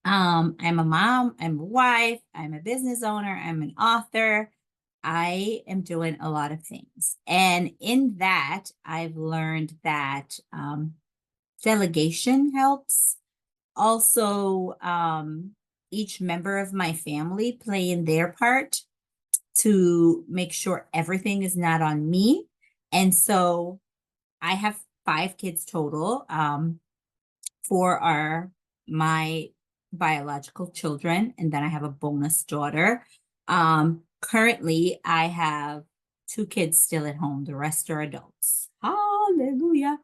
I'm a mom, I'm a wife, I'm a business owner, I'm an author. I am doing a lot of things. And in that, I've learned that delegation helps. Also, each member of my family playing their part to make sure everything is not on me. And so I have five kids total. Four are my biological children, and then I have a bonus daughter. Currently, I have two kids still at home. The rest are adults. Hallelujah.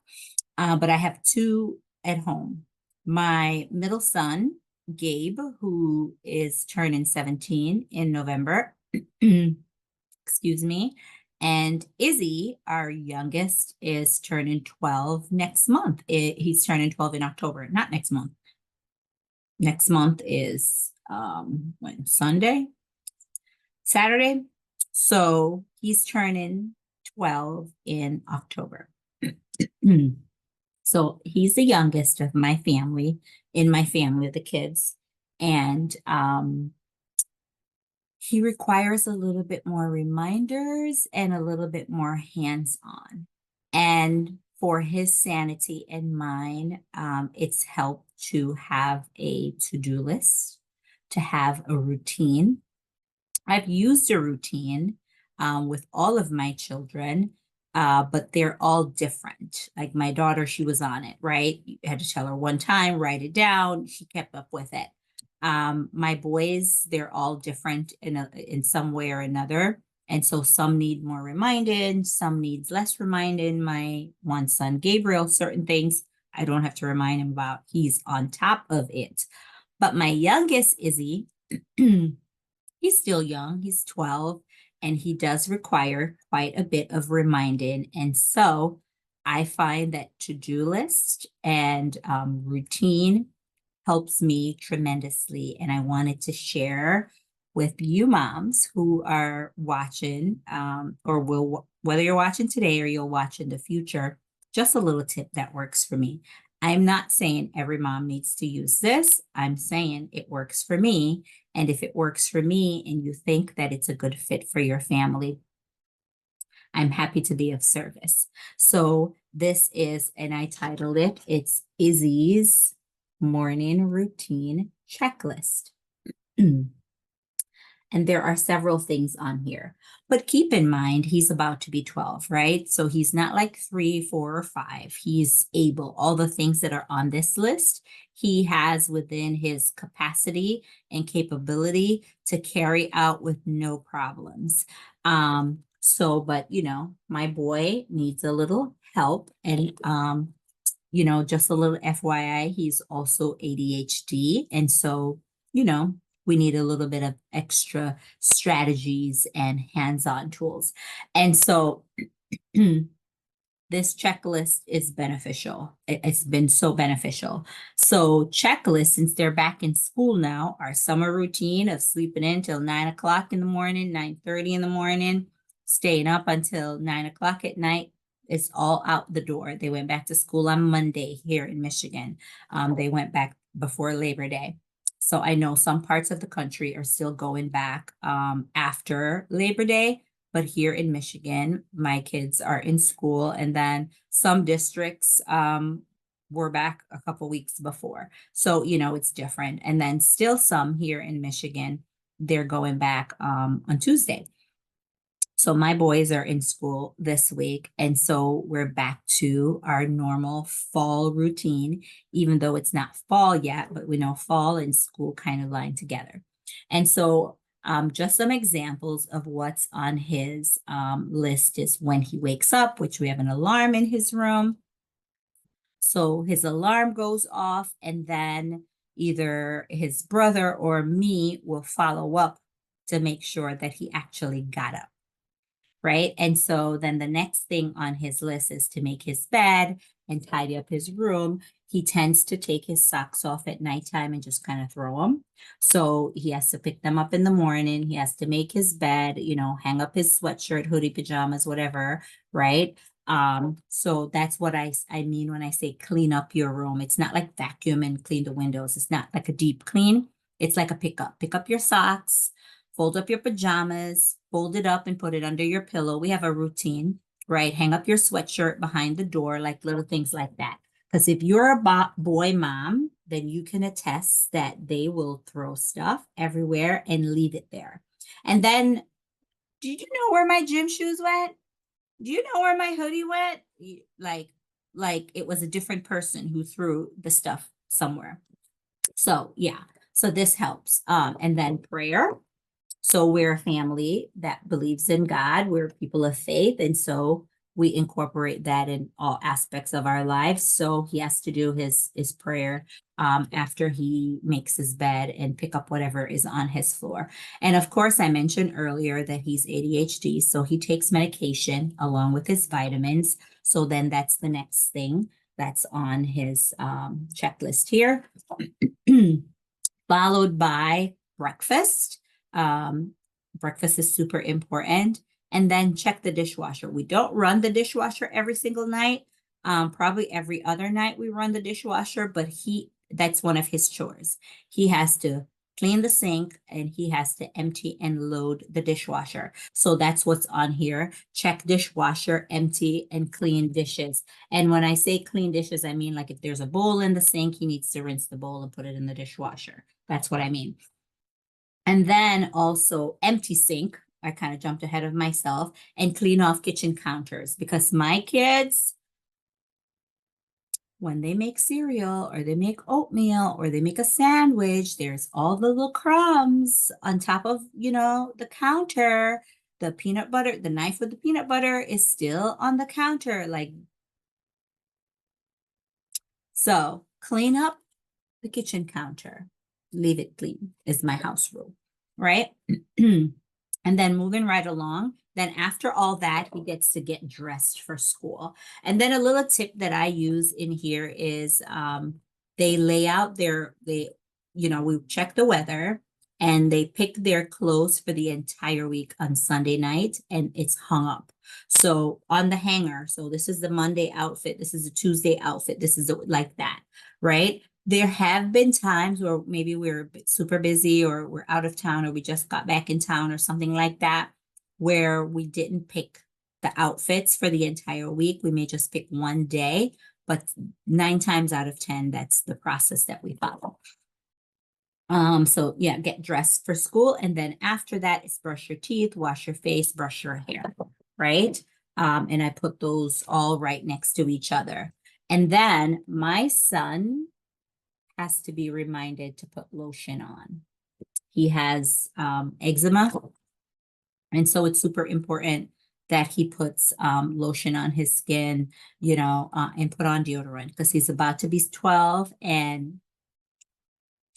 But I have two at home. My middle son, Gabe, who is turning 17 in November, excuse me, and Izzy, our youngest, is turning 12 next month. He's turning 12 in October, not next month. Next month is when Sunday, Saturday. So he's turning 12 in October. So he's the youngest of my family, in my family of the kids. And he requires a little bit more reminders and a little bit more hands-on. And for his sanity and mine, it's helped to have a to-do list, to have a routine. I've used a routine with all of my children, but they're all different. Like my daughter, she was on it, right? You had to tell her one time, write it down. She kept up with it. My boys, they're all different in some way or another. And so some need more reminding, some needs less reminding. My one son, Gabriel, certain things I don't have to remind him about. He's on top of it. But my youngest, Izzy, he's still young, he's 12, and he does require quite a bit of reminding. And so I find that to-do list and routine helps me tremendously. And I wanted to share with you moms who are watching or will, whether you're watching today or you'll watch in the future, just a little tip that works for me. I'm not saying every mom needs to use this. I'm saying it works for me. And if it works for me and you think that it's a good fit for your family, I'm happy to be of service. So this is, and I titled it, it's Izzy's Morning Routine Checklist. And there are several things on here. But keep in mind, he's about to be 12, right? So he's not like 3, 4, or 5. He's able, all the things that are on this list, he has within his capacity and capability to carry out with no problems. But my boy needs a little help. And just a little FYI, he's also ADHD. And so, we need a little bit of extra strategies and hands-on tools. And so this checklist is beneficial. It's been so beneficial. So checklists, since they're back in school now, our summer routine of sleeping in till 9 o'clock in the morning, 9:30 in the morning, staying up until 9 o'clock at night, it's all out the door. They went back to school on Monday here in Michigan. They went back before Labor Day. So I know some parts of the country are still going back after Labor Day, but here in Michigan, my kids are in school, and then some districts were back a couple weeks before. So, it's different. And then still some here in Michigan, they're going back on Tuesday. So my boys are in school this week, and so we're back to our normal fall routine, even though it's not fall yet, but we know fall and school kind of line together. And so just some examples of what's on his list is when he wakes up, which we have an alarm in his room. So his alarm goes off, and then either his brother or me will follow up to make sure that he actually got up. Right. And so then the next thing on his list is to make his bed and tidy up his room. He tends to take his socks off at nighttime and just kind of throw them. So he has to pick them up in the morning. He has to make his bed, hang up his sweatshirt, hoodie, pajamas, whatever. Right. So that's what I mean when I say clean up your room. It's not like vacuum and clean the windows. It's not like a deep clean. It's like a pickup. Pick up your socks, fold up your pajamas, fold it up and put it under your pillow. We have a routine, right? Hang up your sweatshirt behind the door, like little things like that. Because if you're a boy mom, then you can attest that they will throw stuff everywhere and leave it there. And then, did you know where my gym shoes went? Do you know where my hoodie went? Like it was a different person who threw the stuff somewhere. So yeah, so this helps. And then prayer. So we're a family that believes in God. We're people of faith. And so we incorporate that in all aspects of our lives. So he has to do his prayer after he makes his bed and pick up whatever is on his floor. And of course, I mentioned earlier that he's ADHD. So he takes medication along with his vitamins. So then that's the next thing that's on his checklist here. Followed by breakfast. Breakfast is super important. And then check the dishwasher. We don't run the dishwasher every single night. Probably every other night we run the dishwasher, but that's one of his chores. He has to clean the sink and he has to empty and load the dishwasher. So that's what's on here. Check dishwasher, empty and clean dishes. And when I say clean dishes, I mean like if there's a bowl in the sink, he needs to rinse the bowl and put it in the dishwasher. That's what I mean. And then also empty sink. I kind of jumped ahead of myself and clean off kitchen counters because my kids, when they make cereal or they make oatmeal or they make a sandwich, there's all the little crumbs on top of, the counter. The peanut butter, the knife with the peanut butter is still on the counter. So clean up the kitchen counter. Leave it clean is my house rule, right? And then moving right along, then after all that, he gets to get dressed for school. And then a little tip that I use in here is they lay out we check the weather and they pick their clothes for the entire week on Sunday night and it's hung up. So on the hanger, so this is the Monday outfit, this is the Tuesday outfit, this is like that, right? There have been times where maybe we're super busy or we're out of town or we just got back in town or something like that, where we didn't pick the outfits for the entire week. We may just pick one day, but 9 times out of 10, that's the process that we follow. So yeah, get dressed for school. And then after that, it's brush your teeth, wash your face, brush your hair, right? And I put those all right next to each other. And then my son has to be reminded to put lotion on. He has eczema. And so it's super important that he puts lotion on his skin, and put on deodorant because he's about to be 12 and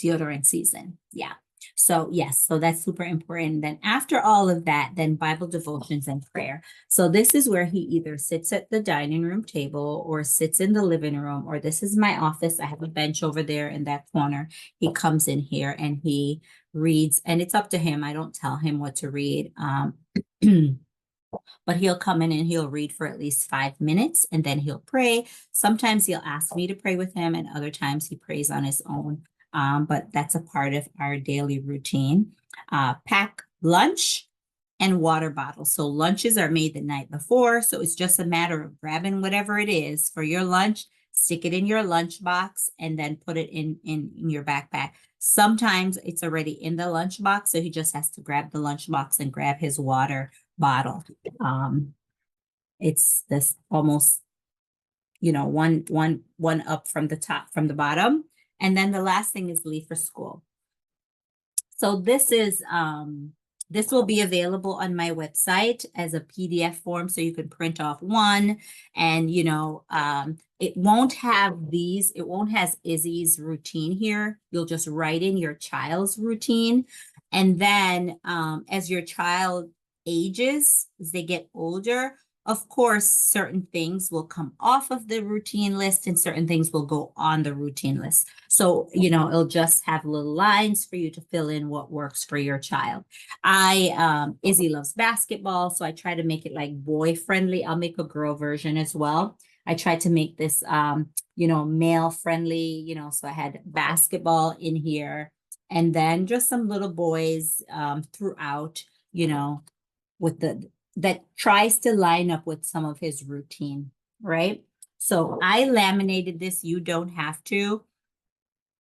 deodorant season. Yeah. So yes, so that's super important. Then after all of that, then Bible devotions and prayer. So this is where he either sits at the dining room table or sits in the living room, or this is my office. I have a bench over there in that corner. He comes in here and he reads, and it's up to him. I don't tell him what to read. But he'll come in and he'll read for at least 5 minutes and then he'll pray. Sometimes he'll ask me to pray with him and other times he prays on his own. But that's a part of our daily routine. Pack lunch and water bottles. So lunches are made the night before. So it's just a matter of grabbing whatever it is for your lunch, stick it in your lunch box, and then put it in your backpack. Sometimes it's already in the lunch box. So he just has to grab the lunch box and grab his water bottle. It's this almost, one up from the top, from the bottom. And then the last thing is leave for school. So this will be available on my website as a PDF form. So you can print off one and, it won't have Izzy's routine here. You'll just write in your child's routine. And then as your child ages, as they get older, Of course, certain things will come off of the routine list and certain things will go on the routine list. So, it'll just have little lines for you to fill in what works for your child. Izzy loves basketball, so I try to make it like boy friendly. I'll make a girl version as well. I tried to make this, male friendly, so I had basketball in here and then just some little boys throughout, with that tries to line up with some of his routine, right? So I laminated this. You don't have to,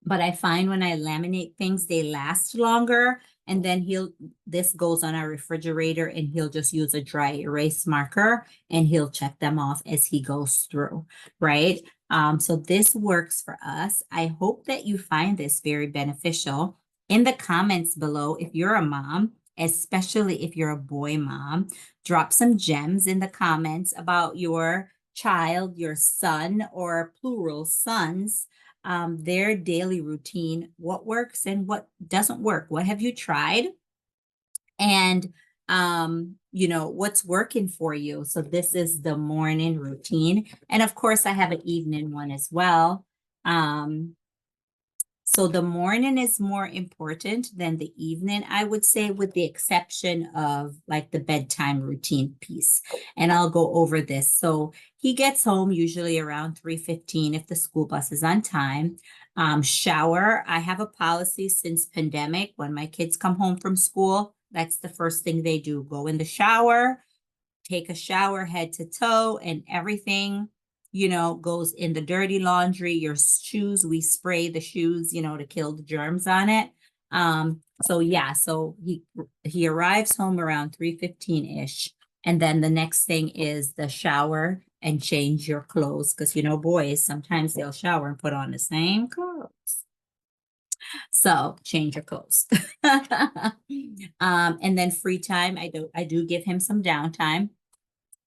but I find when I laminate things, they last longer. And then this goes on our refrigerator and he'll just use a dry erase marker and he'll check them off as he goes through, right? So this works for us. I hope that you find this very beneficial. In the comments below, if you're a mom, especially if you're a boy mom, drop some gems in the comments about your child, your son, or plural sons, their daily routine, what works and what doesn't work. What have you tried? And, what's working for you. So this is the morning routine. And of course, I have an evening one as well. So the morning is more important than the evening, I would say, with the exception of like the bedtime routine piece. And I'll go over this. So he gets home usually around 3:15 if the school bus is on time. Shower. I have a policy since pandemic. When my kids come home from school, that's the first thing they do. Go in the shower, take a shower head to toe, and everything goes in the dirty laundry. Your shoes, we spray the shoes, to kill the germs on it. So yeah, so he arrives home around 3:15-ish. And then the next thing is the shower and change your clothes. Because boys, sometimes they'll shower and put on the same clothes. So change your clothes. And then free time, I do give him some downtime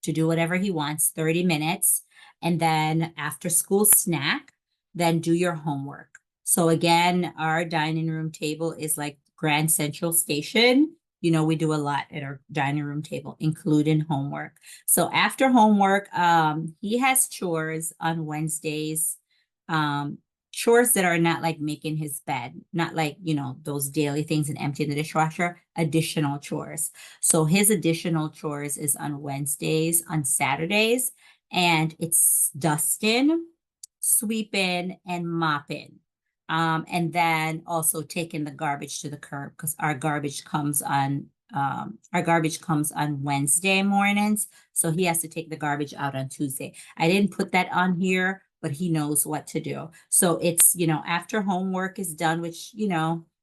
to do whatever he wants, 30 minutes. And then after school snack, then do your homework. So again, our dining room table is like Grand Central Station. We do a lot at our dining room table, including homework. So after homework, he has chores on Wednesdays, chores that are not like making his bed, not like, those daily things and emptying the dishwasher, additional chores. So his additional chores is on Wednesdays, on Saturdays, and it's dusting, sweeping, and mopping. And then also taking the garbage to the curb because our garbage comes on Wednesday mornings. So he has to take the garbage out on Tuesday. I didn't put that on here, but he knows what to do. So it's, after homework is done, which,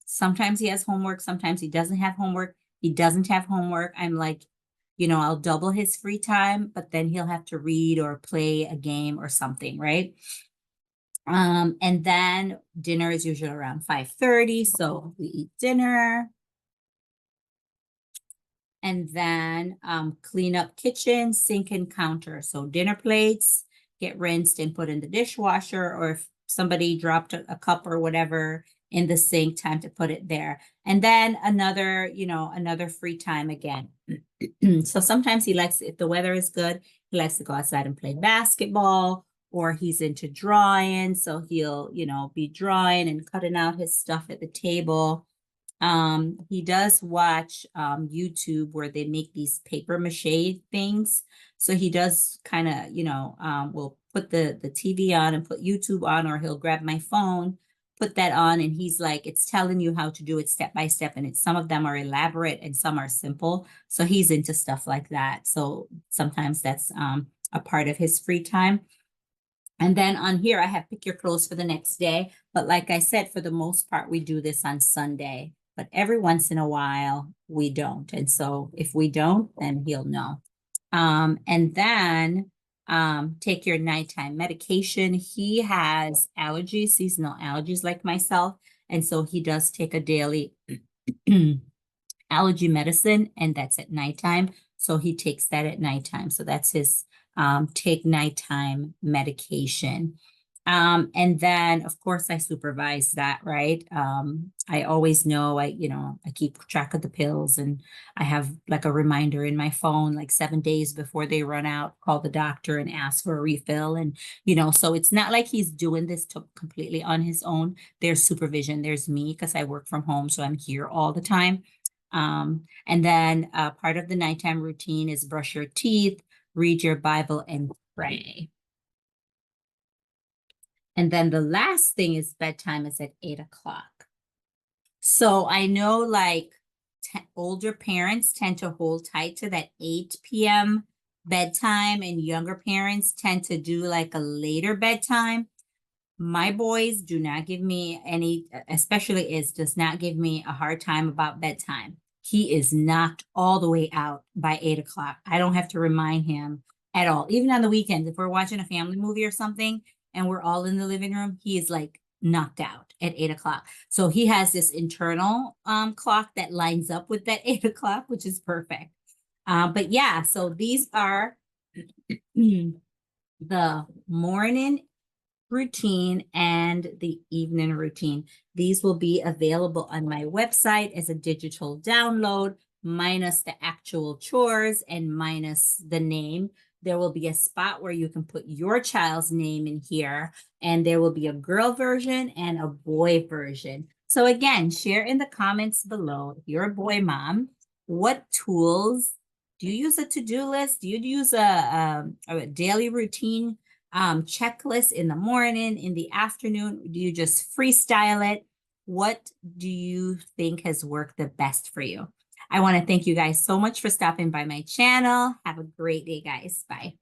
sometimes he has homework, sometimes he doesn't have homework. He doesn't have homework. I'm like, I'll double his free time, but then he'll have to read or play a game or something, right? And then dinner is usually around 5:30. So we eat dinner. And then clean up kitchen, sink, and counter. So dinner plates get rinsed and put in the dishwasher, or if somebody dropped a cup or whatever in the sink, time to put it there. And then another free time again. So sometimes he likes, if the weather is good, he likes to go outside and play basketball, or he's into drawing. So he'll, be drawing and cutting out his stuff at the table. He does watch YouTube where they make these paper mache things. So he does kind of, will put the TV on and put YouTube on, or he'll grab my phone, put that on, and he's like, it's telling you how to do it step by step. And some of them are elaborate and some are simple. So he's into stuff like that. So sometimes that's a part of his free time. And then on here, I have pick your clothes for the next day. But like I said, for the most part, we do this on Sunday. But every once in a while, we don't. And so if we don't, then he'll know. And then take your nighttime medication. He has allergies, seasonal allergies like myself. And so he does take a daily allergy medicine, and that's at nighttime. So he takes that at nighttime. So that's his take nighttime medication. And then of course I supervise that, right? I always know I keep track of the pills, and I have like a reminder in my phone, like 7 days before they run out, call the doctor and ask for a refill. And, so it's not like he's doing this completely on his own. There's supervision, there's me, because I work from home, so I'm here all the time. And then part of the nighttime routine is brush your teeth, read your Bible, and pray. And then the last thing is bedtime is at 8 o'clock. So I know like older parents tend to hold tight to that 8 p.m. bedtime, and younger parents tend to do like a later bedtime. My boys do not give me any, especially does not give me a hard time about bedtime. He is knocked all the way out by 8 o'clock. I don't have to remind him at all. Even on the weekends, if we're watching a family movie or something and we're all in the living room, he is like knocked out at 8 o'clock. So he has this internal clock that lines up with that 8 o'clock, which is perfect. But yeah, so these are the morning routine and the evening routine. These will be available on my website as a digital download, minus the actual chores and minus the name. There will be a spot where you can put your child's name in here, and there will be a girl version and a boy version. So again, share in the comments below, if you're a boy mom, what tools do you use? A to-do list? Do you use a daily routine checklist in the morning, in the afternoon? Do you just freestyle it? What do you think has worked the best for you? I want to thank you guys so much for stopping by my channel. Have a great day, guys. Bye.